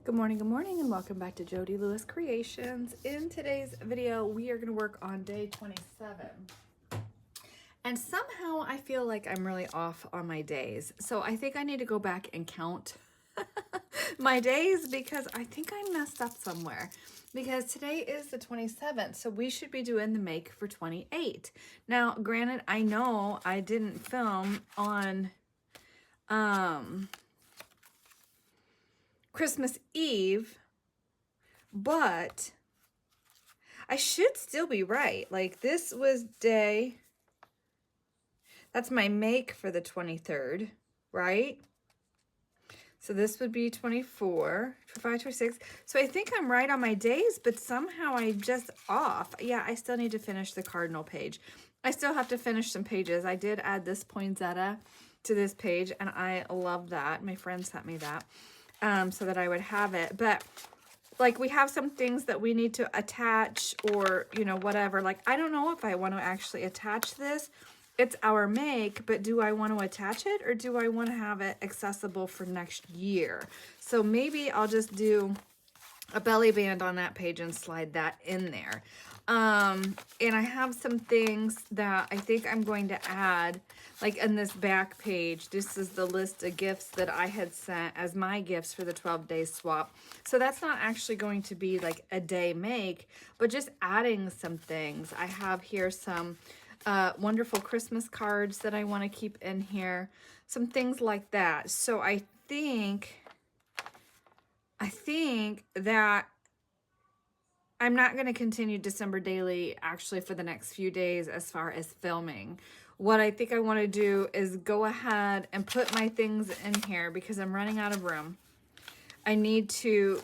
Good morning, and welcome back to Jody Lewis Creations. In today's video, we are going to work on day 27. And somehow I feel like I'm really off on my days. So I think I need to go back and count my days because I think I messed up somewhere. Because today is the 27th, so we should be doing the make for 28. Now, granted, I know I didn't film on Christmas Eve, but I should still be right. Like, this was that's my make for the 23rd, right? So this would be 24, 25, 26. So I think I'm right on my days, but somehow I'm just off. Yeah, I still need to finish the cardinal page. I still have to finish some pages. I did add this poinsettia to this page, and I love that. My friend sent me that so that I would have it. But like, we have some things that we need to attach, or, you know, whatever. Like, I don't know if I want to actually attach this. It's our make, but do I want to attach it, or do I want to have it accessible for next year? So maybe I'll just do a belly band on that page and slide that in there. And I have some things that I think I'm going to add, like in this back page. This is the list of gifts that I had sent as my gifts for the 12-day swap. So that's not actually going to be like a day make, but just adding some things. I have here some wonderful Christmas cards that I want to keep in here, some things like that. So I think that I'm not going to continue December daily actually for the next few days as far as filming. What I think I want to do is go ahead and put my things in here because I'm running out of room. We need to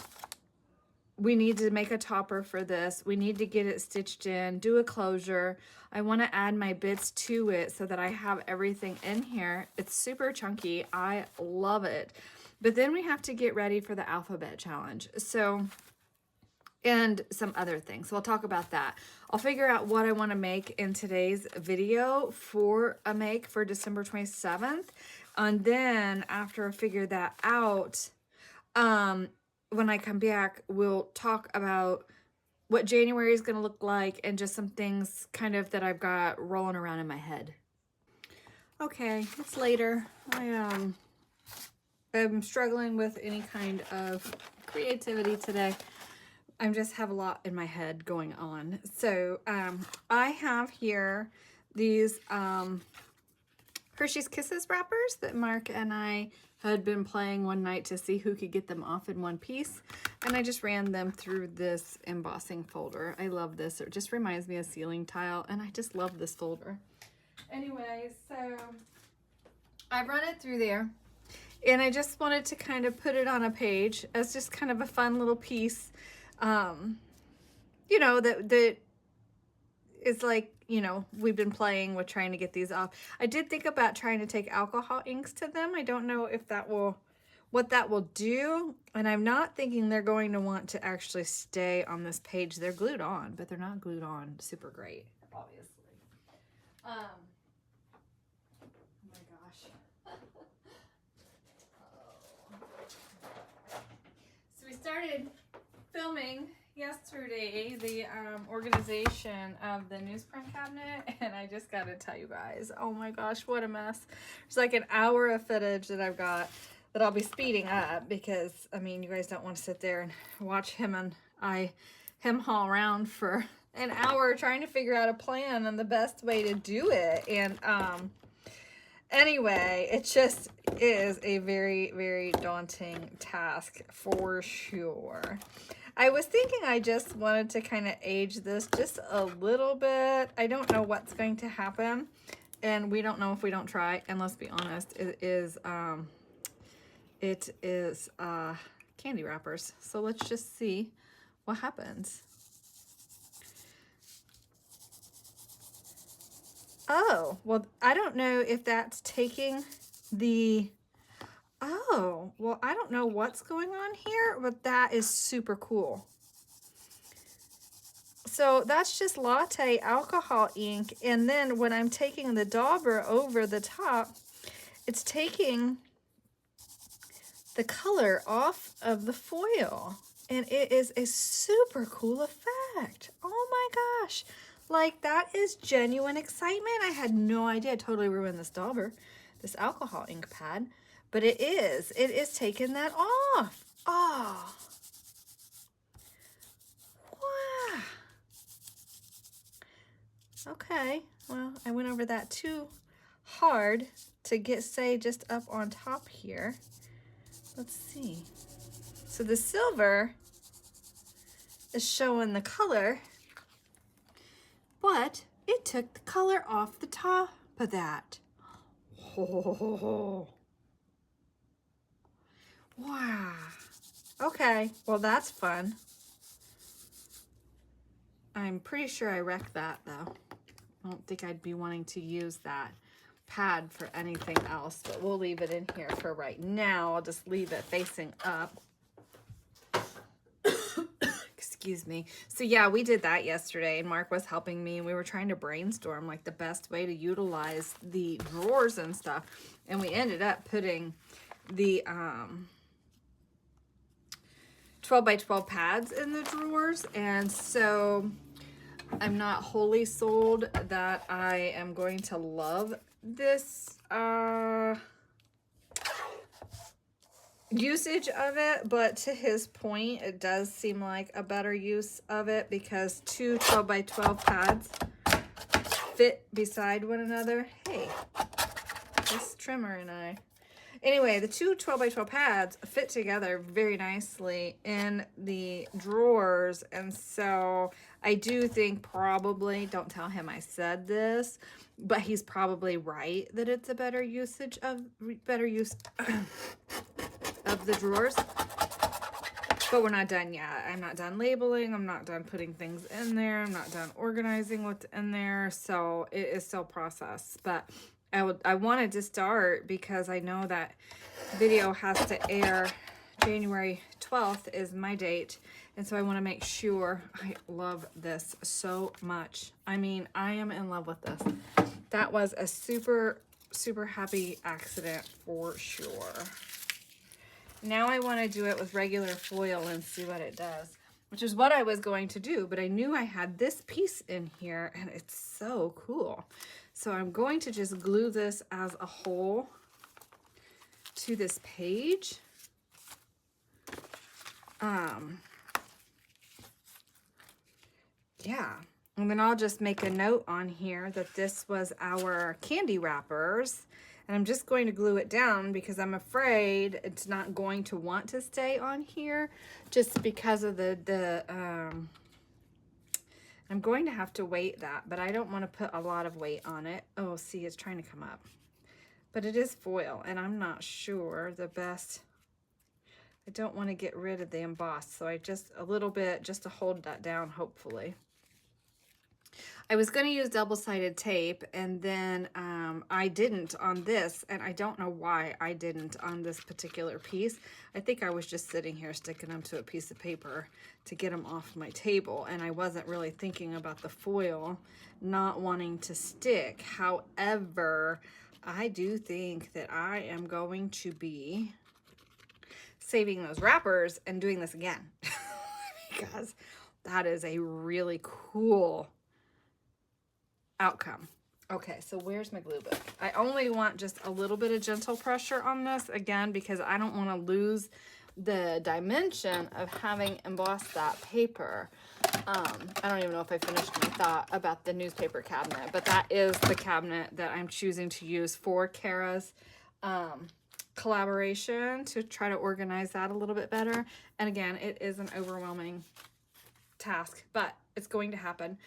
make a topper for this. We need to get it stitched in, do a closure. I want to add my bits to it so that I have everything in here. It's super chunky. I love it. But then we have to get ready for the alphabet challenge. So, and some other things. So I'll talk about that. I'll figure out what I want to make in today's video for a make for December 27th. And then after I figure that out, when I come back, we'll talk about what January is going to look like and just some things kind of that I've got rolling around in my head. Okay, it's later. I'm struggling with any kind of creativity today. I just have a lot in my head going on. So I have here these Hershey's Kisses wrappers that Mark and I had been playing one night to see who could get them off in one piece. And I just ran them through this embossing folder. I love this. It just reminds me of ceiling tile, and I just love this folder. Anyway, so I run it through there, and I just wanted to kind of put it on a page as just kind of a fun little piece. You know, that is like, you know, we've been playing with trying to get these off. I did think about trying to take alcohol inks to them. I don't know if that will, what that will do. And I'm not thinking they're going to want to actually stay on this page. They're glued on, but they're not glued on super great, obviously. Oh my gosh. So we started filming yesterday the organization of the newsprint cabinet, and I just gotta tell you guys, oh my gosh, what a mess. There's like an hour of footage that I've got that I'll be speeding up because, I mean, you guys don't want to sit there and watch him and him haul around for an hour trying to figure out a plan and the best way to do it. And anyway, it just is a very, very daunting task for sure. I was thinking I just wanted to kind of age this just a little bit. I don't know what's going to happen, and we don't know if we don't try. And let's be honest, it is candy wrappers. So let's just see what happens. Oh, well, I don't know if that's taking the... Oh, well, I don't know what's going on here, but that is super cool. So that's just latte alcohol ink. And then when I'm taking the dauber over the top, it's taking the color off of the foil. And it is a super cool effect. Oh my gosh. Like, that is genuine excitement. I had no idea. I totally ruined this dauber, this alcohol ink pad. But it is taking that off. Oh. Wow. Okay. Well, I went over that too hard to get, say, just up on top here. Let's see. So the silver is showing the color, but it took the color off the top of that. Oh. Wow. Okay, well that's fun. I'm pretty sure I wrecked that though. I don't think I'd be wanting to use that pad for anything else, but we'll leave it in here for right now. I'll just leave it facing up. Excuse me. So yeah, we did that yesterday and Mark was helping me and we were trying to brainstorm like the best way to utilize the drawers and stuff. And we ended up putting the 12 by 12 pads in the drawers. And so I'm not wholly sold that I am going to love this usage of it, but to his point, it does seem like a better use of it because two 12 by 12 pads fit beside one another. Hey, this trimmer and I. Anyway, the two 12 by 12 pads fit together very nicely in the drawers. And so I do think probably, don't tell him I said this, but he's probably right that it's a better use of the drawers. But we're not done yet. I'm not done labeling. I'm not done putting things in there. I'm not done organizing what's in there. So it is still process. But I wanted to start because I know that video has to air January 12th is my date. And so I want to make sure. I love this so much. I mean, I am in love with this. That was a super, super happy accident for sure. Now I want to do it with regular foil and see what it does, which is what I was going to do, but I knew I had this piece in here and it's so cool. So I'm going to just glue this as a whole to this page. Yeah, and then I'll just make a note on here that this was our candy wrappers. And I'm just going to glue it down because I'm afraid it's not going to want to stay on here just because of I'm going to have to weight that, but I don't want to put a lot of weight on it. Oh, see, it's trying to come up. But it is foil, and I'm not sure the best. I don't want to get rid of the emboss, so I just a little bit just to hold that down, hopefully. I was going to use double-sided tape, and then I didn't on this, and I don't know why I didn't on this particular piece. I think I was just sitting here sticking them to a piece of paper to get them off my table, and I wasn't really thinking about the foil not wanting to stick. However, I do think that I am going to be saving those wrappers and doing this again because that is a really cool outcome. Okay, so where's my glue book? I only want just a little bit of gentle pressure on this again because I don't want to lose the dimension of having embossed that paper. I don't even know if I finished my thought about the newspaper cabinet, but that is the cabinet that I'm choosing to use for Kara's collaboration to try to organize that a little bit better. And again, it is an overwhelming task, but it's going to happen.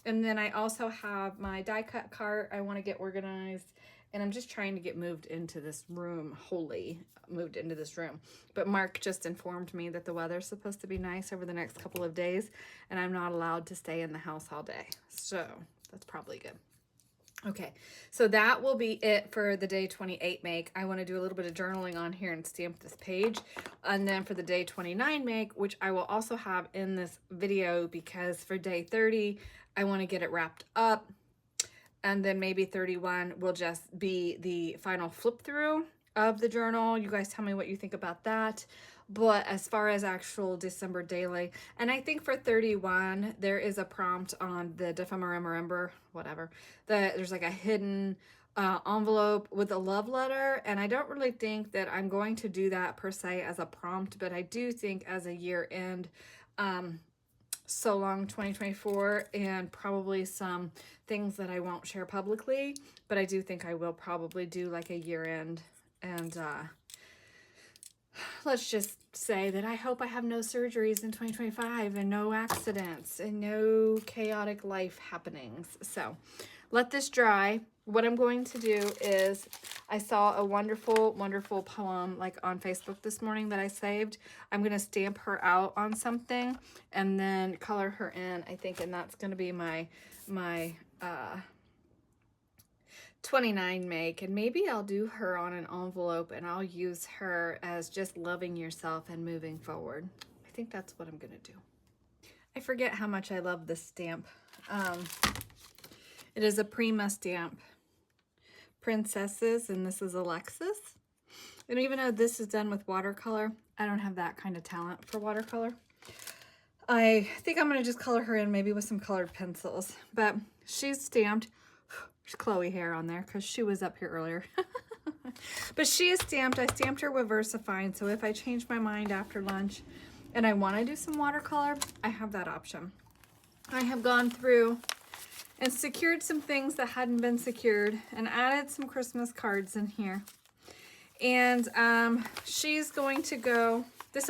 And then I also have my die cut cart I want to get organized, and I'm just trying to get moved into this room, wholly moved into this room. But Mark just informed me that the weather's supposed to be nice over the next couple of days, and I'm not allowed to stay in the house all day. So that's probably good. Okay, so that will be it for the day 28 make. I want to do a little bit of journaling on here and stamp this page. And then for the day 29 make, which I will also have in this video because for day 30, I want to get it wrapped up. And then maybe 31 will just be the final flip through of the journal. You guys tell me what you think about that. But as far as actual December daily, and I think for 31, there is a prompt on the December, whatever. There's like a hidden envelope with a love letter, and I don't really think that I'm going to do that per se as a prompt, but I do think as a year end, so long 2024, and probably some things that I won't share publicly, but I do think I will probably do like a year end, and let's just say that I hope I have no surgeries in 2025 and no accidents and no chaotic life happenings. So let this dry. What I'm going to do is, I saw a wonderful, wonderful poem like on Facebook this morning that I saved. I'm going to stamp her out on something and then color her in, I think, and that's going to be my 29 make, and maybe I'll do her on an envelope and I'll use her as just loving yourself and moving forward. I think that's what I'm going to do. I forget how much I love this stamp. It is a Prima stamp. Princesses, and this is Alexis. And even though this is done with watercolor, I don't have that kind of talent for watercolor. I think I'm going to just color her in maybe with some colored pencils. But she's stamped. There's Chloe hair on there because she was up here earlier. But she is stamped. I stamped her with VersaFine, so if I change my mind after lunch and I want to do some watercolor, I have that option. I have gone through and secured some things that hadn't been secured and added some Christmas cards in here. And she's going to go, this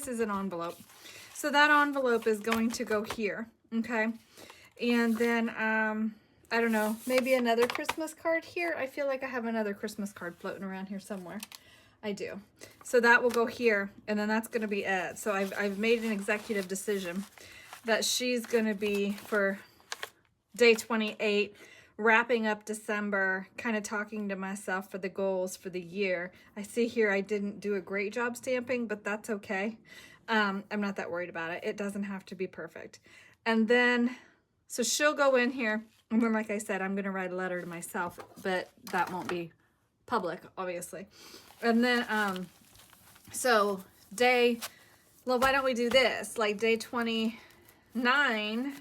is an envelope. So that envelope is going to go here, okay? And then, I don't know, maybe another Christmas card here. I feel like I have another Christmas card floating around here somewhere. I do. So that will go here, and then that's going to be it. So I've made an executive decision that she's going to be for day 28, wrapping up December, kind of talking to myself for the goals for the year. I see here I didn't do a great job stamping, but that's okay. I'm not that worried about it. It doesn't have to be perfect. And then, so she'll go in here, and then like I said, I'm going to write a letter to myself, but that won't be public, obviously. And then, so well, why don't we do this? Like day 29,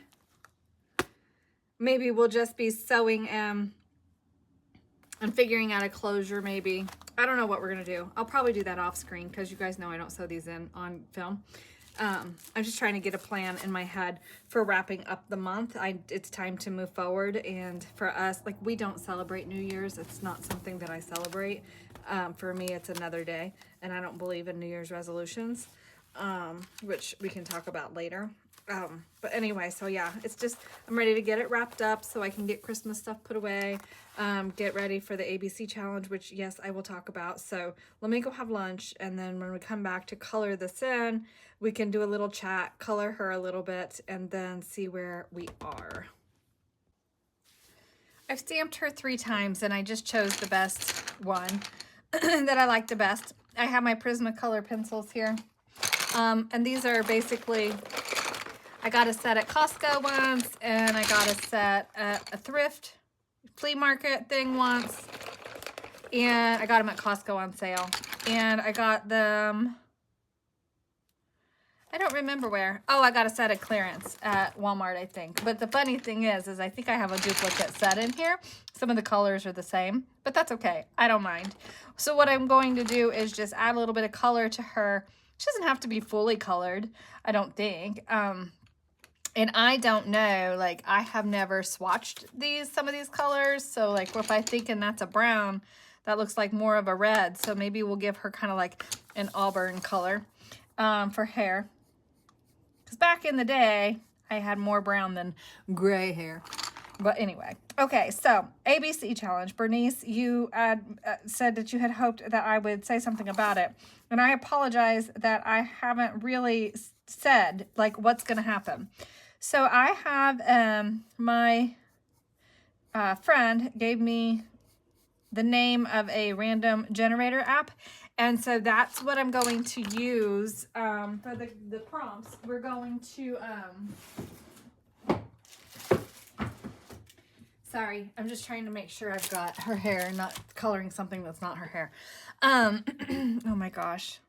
maybe we'll just be sewing and figuring out a closure maybe. I don't know what we're going to do. I'll probably do that off screen because you guys know I don't sew these in on film. I'm just trying to get a plan in my head for wrapping up the month. It's time to move forward, and for us, like, we don't celebrate New Year's. It's not something that I celebrate. For me, it's another day, and I don't believe in New Year's resolutions, which we can talk about later. But anyway, so yeah, it's just, I'm ready to get it wrapped up so I can get Christmas stuff put away, get ready for the ABC challenge, which yes, I will talk about. So let me go have lunch, and then when we come back to color this in, we can do a little chat, color her a little bit, and then see where we are. I've stamped her 3 times, and I just chose the best one that I like the best. I have my Prismacolor pencils here, and these are basically, I got a set at Costco once, and I got a set at a thrift flea market thing once, and I got them at Costco on sale, and I got them, I don't remember where. Oh, I got a set at clearance at Walmart, I think. But the funny thing is I think I have a duplicate set in here. Some of the colors are the same, but that's okay. I don't mind. So what I'm going to do is just add a little bit of color to her. She doesn't have to be fully colored, I don't think. And I don't know, like, I have never swatched some of these colors. So like if I thinking that's a brown, that looks like more of a red. So maybe we'll give her kind of like an auburn color for hair. Because back in the day, I had more brown than gray hair. But anyway, okay, so ABC challenge. Bernice, you said that you had hoped that I would say something about it. And I apologize that I haven't really said, like, what's going to happen. So I have my friend gave me the name of a random generator app. And so that's what I'm going to use for the prompts. We're going to Sorry, I'm just trying to make sure I've got her hair, not coloring something that's not her hair. Oh my gosh.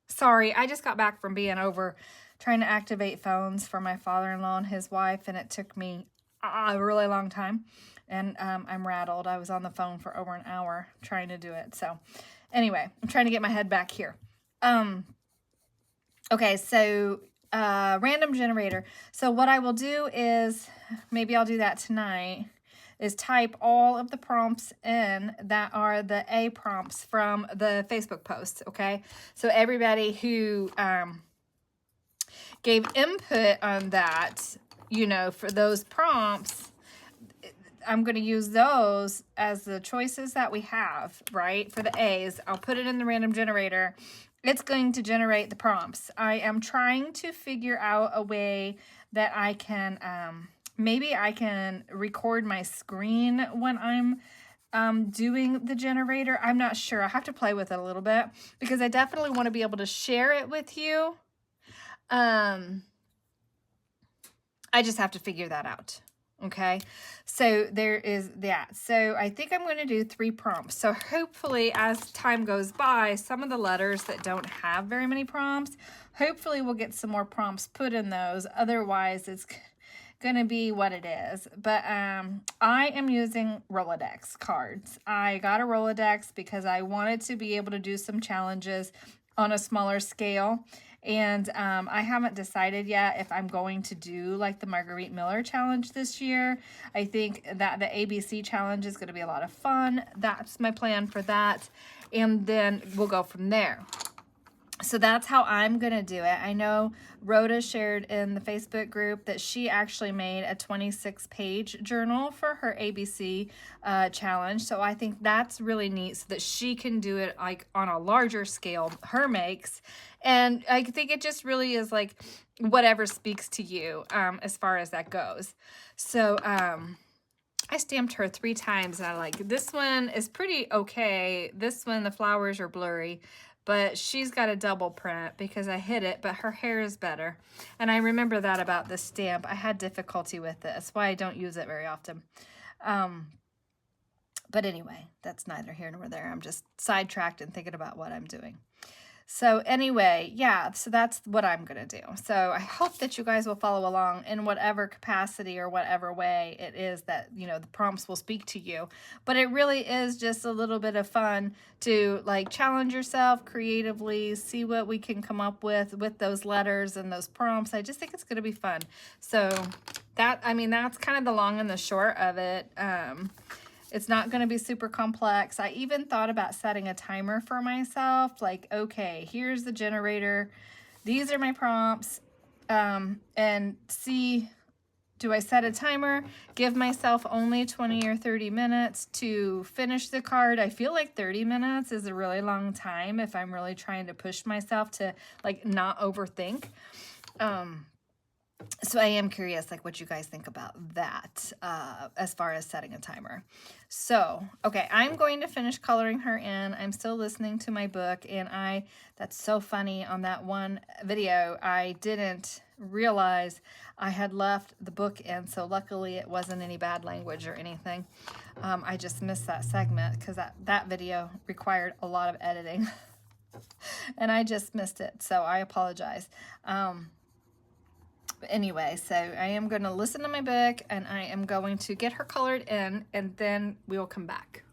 Sorry, I just got back from being over trying to activate phones for my father-in-law and his wife, and it took me a really long time. And I'm rattled. I was on the phone for over an hour trying to do it. So anyway, I'm trying to get my head back here. Okay, so random generator. So what I will do is, maybe I'll do that tonight, is type all of the prompts in that are the A prompts from the Facebook posts, okay? So everybody who gave input on that, you know, for those prompts, I'm going to use those as the choices that we have, right? For the A's, I'll put it in the random generator. It's going to generate the prompts. I am trying to figure out a way that I can, maybe I can record my screen when I'm doing the generator. I'm not sure. I have to play with it a little bit because I definitely want to be able to share it with you. I just have to figure that out. Okay, so there is that. So I think I'm going to do 3 prompts. So hopefully as time goes by, some of the letters that don't have very many prompts, hopefully we'll get some more prompts put in those. Otherwise, it's going to be what it is. But I am using Rolodex cards. I got a Rolodex because I wanted to be able to do some challenges on a smaller scale. And I haven't decided yet if I'm going to do like the Marguerite Miller challenge this year. I think that the ABC challenge is going to be a lot of fun. That's my plan for that. And then we'll go from there. So that's how I'm going to do it. I know Rhoda shared in the Facebook group that she actually made a 26-page journal for her ABC challenge. So I think that's really neat so that she can do it like on a larger scale, her makes. And I think it just really is like whatever speaks to you as far as that goes. So I stamped her 3 times and I like, this one is pretty okay. This one, the flowers are blurry. But she's got a double print because I hid it, but her hair is better. And I remember that about this stamp. I had difficulty with it. That's why I don't use it very often. But anyway, that's neither here nor there. I'm just sidetracked and thinking about what I'm doing. So anyway, yeah, so that's what I'm going to do. So I hope that you guys will follow along in whatever capacity or whatever way it is that, you know, the prompts will speak to you. But it really is just a little bit of fun to like challenge yourself creatively, see what we can come up with those letters and those prompts. I just think it's going to be fun. So that, I mean, that's kind of the long and the short of it. It's not going to be super complex. I even thought about setting a timer for myself. Like, okay, here's the generator. These are my prompts. And see, do I set a timer? Give myself only 20 or 30 minutes to finish the card. I feel like 30 minutes is a really long time if I'm really trying to push myself to like not overthink. So I am curious, like, what you guys think about that as far as setting a timer. So, okay, I'm going to finish coloring her in. I'm still listening to my book, and that's so funny, on that one video, I didn't realize I had left the book in, so luckily it wasn't any bad language or anything. I just missed that segment because that video required a lot of editing, and I just missed it, so I apologize. Anyway, so I am going to listen to my book and I am going to get her colored in and then we'll come back.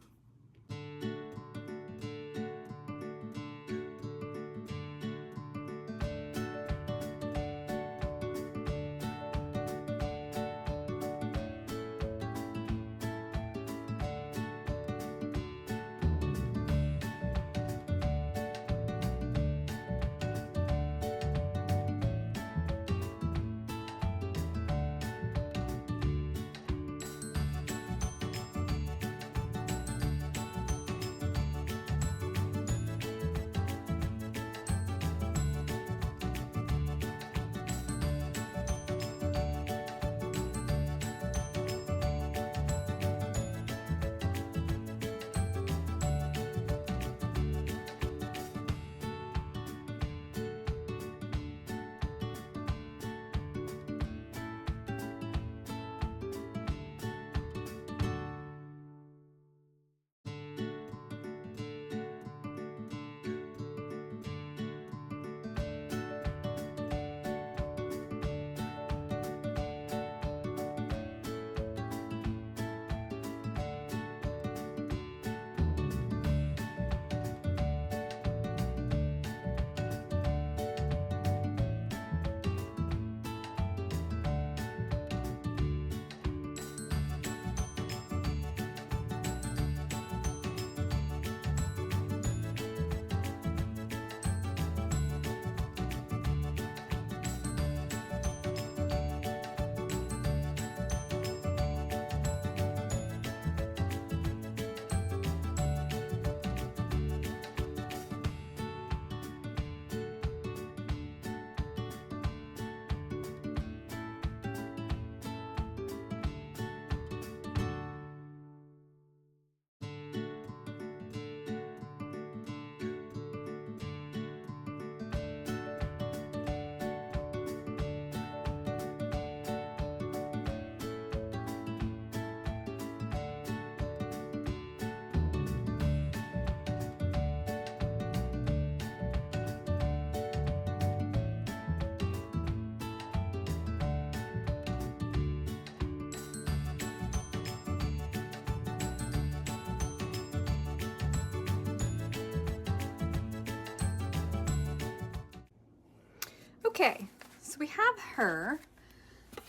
Okay, so we have her,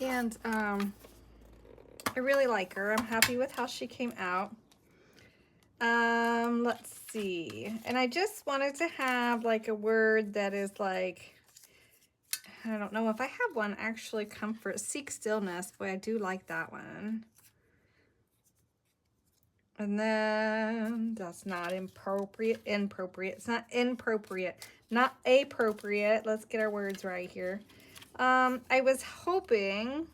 and I really like her. I'm happy with how she came out. Let's see. And I just wanted to have like a word that is like, I don't know if I have one actually. Comfort, seek stillness. Boy, I do like that one. And then that's not inappropriate. It's not inappropriate, not appropriate. Let's get our words right here. I was hoping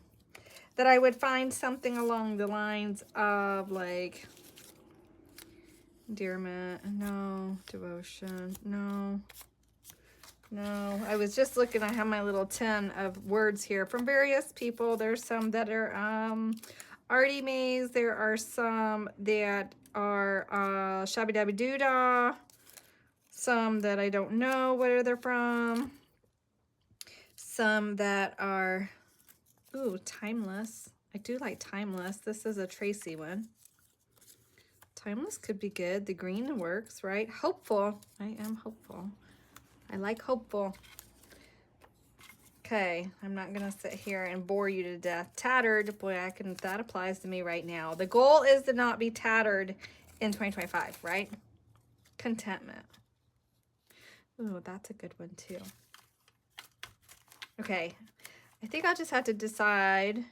that I would find something along the lines of like endearment, no. Devotion, no. No, I was just looking. I have my little 10 of words here from various people. There's some that are Artie Mays. There are some that are Shabby Dabby Doodah. Some that I don't know where they're from. Some that are, ooh, timeless. I do like timeless. This is a Tracy one. Timeless could be good. The green works, right? Hopeful. I am hopeful. I like hopeful. Okay, I'm not gonna sit here and bore you to death. Tattered, boy, that applies to me right now. The goal is to not be tattered in 2025, right? Contentment. Ooh, that's a good one too. Okay, I think I'll just have to decide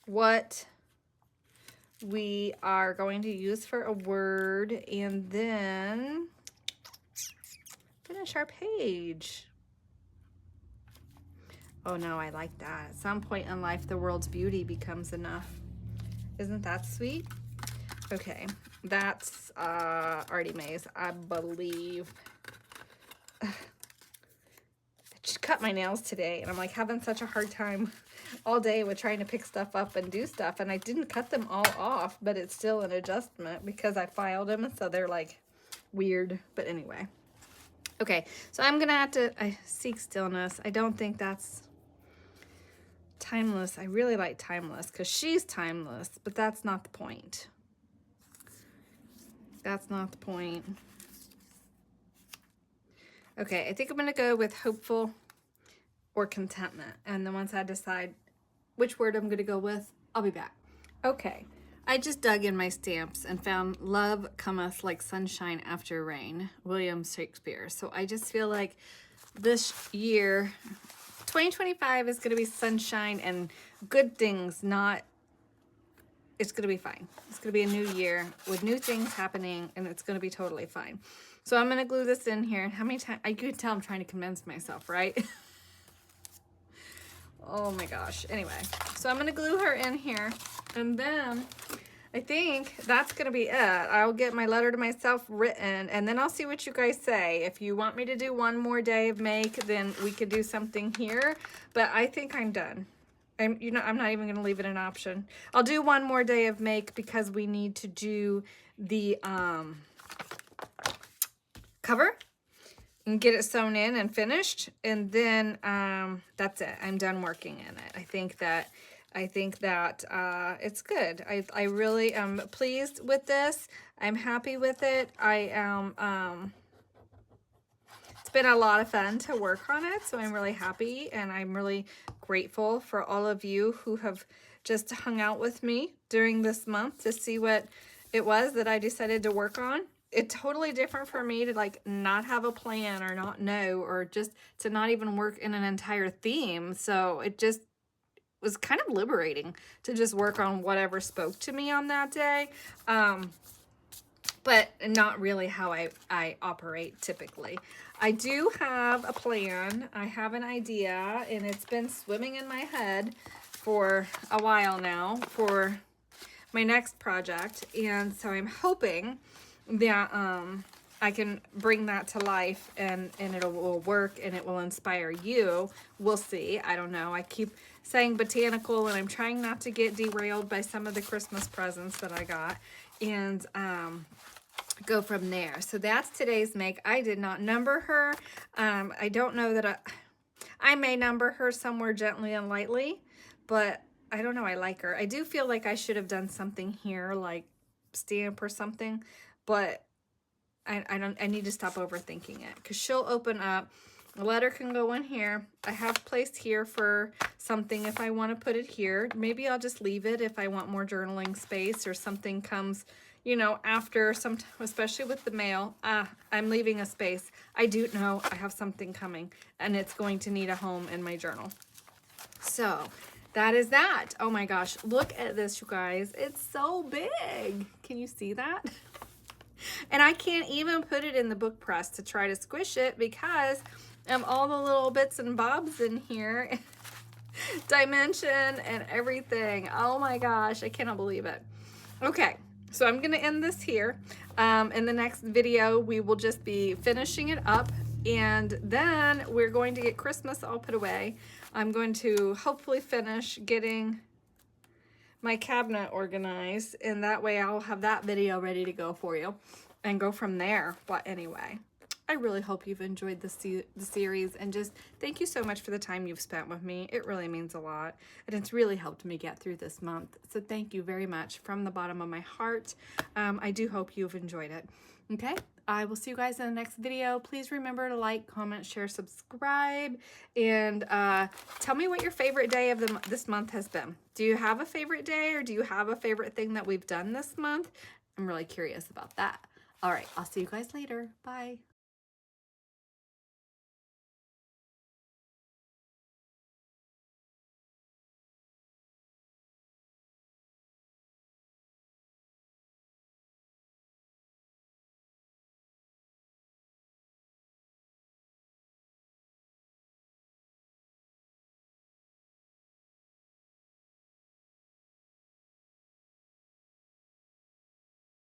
what we are going to use for a word and then finish our page. Oh no, I like that. At some point in life, the world's beauty becomes enough. Isn't that sweet? Okay, that's Artie Mays, I believe. I just cut my nails today, and I'm like having such a hard time all day with trying to pick stuff up and do stuff, and I didn't cut them all off, but it's still an adjustment because I filed them, so they're like weird. But anyway, okay, so I'm gonna have to seek stillness. I don't think that's timeless. I really like timeless because she's timeless, but that's not the point. That's not the point. Okay, I think I'm gonna go with hopeful or contentment, and then once I decide which word I'm gonna go with, I'll be back. Okay, I just dug in my stamps and found love cometh like sunshine after rain, William Shakespeare. So I just feel like this year, 2025 is gonna be sunshine and good things, not, it's gonna be fine. It's gonna be a new year with new things happening, and it's gonna be totally fine. So I'm gonna glue this in here. How many times, I could tell I'm trying to convince myself, right? Oh my gosh. Anyway, so I'm gonna glue her in here, and then I think that's gonna be it. I'll get my letter to myself written, and then I'll see what you guys say. If you want me to do one more day of make, then we could do something here, but I think I'm done. I'm not even gonna leave it an option. I'll do one more day of make because we need to do the cover and get it sewn in and finished, and then that's it. I'm done working in it. I think that it's good. I really am pleased with this. I'm happy with it. I am it's been a lot of fun to work on it, so I'm really happy, and I'm really grateful for all of you who have just hung out with me during this month to see what it was that I decided to work on. It's totally different for me to like not have a plan or not know, or just to not even work in an entire theme. So it just was kind of liberating to just work on whatever spoke to me on that day. But not really how I operate typically. I do have a plan. I have an idea, and it's been swimming in my head for a while now for my next project. And so I'm hoping that I can bring that to life, and it will work, and it will inspire you. We'll see. I don't know. I keep saying botanical, and I'm trying not to get derailed by some of the Christmas presents that I got, and go from there. So that's today's make. I did not number her. I don't know that I may number her somewhere gently and lightly, but I don't know. I like her. I do feel like I should have done something here, like stamp or something, but I need to stop overthinking it, because she'll open up. A letter can go in here. I have place here for something if I want to put it here. Maybe I'll just leave it if I want more journaling space, or something comes, you know, after some, especially with the mail. I'm leaving a space. I do know I have something coming, and it's going to need a home in my journal. So that is that. Oh my gosh, look at this, you guys. It's so big. Can you see that? And I can't even put it in the book press to try to squish it, because all the little bits and bobs in here, dimension and everything. Oh my gosh, I cannot believe it. Okay, so I'm gonna end this here. In the next video, we will just be finishing it up, and then we're going to get Christmas all put away. I'm going to hopefully finish getting my cabinet organized, and that way I'll have that video ready to go for you and go from there. But anyway, I really hope you've enjoyed the series, and just thank you so much for the time you've spent with me. It really means a lot, and it's really helped me get through this month. So thank you very much from the bottom of my heart. I do hope you've enjoyed it. Okay, I will see you guys in the next video. Please remember to like, comment, share, subscribe, and tell me what your favorite day of this month has been. Do you have a favorite day, or do you have a favorite thing that we've done this month? I'm really curious about that. All right, I'll see you guys later. Bye.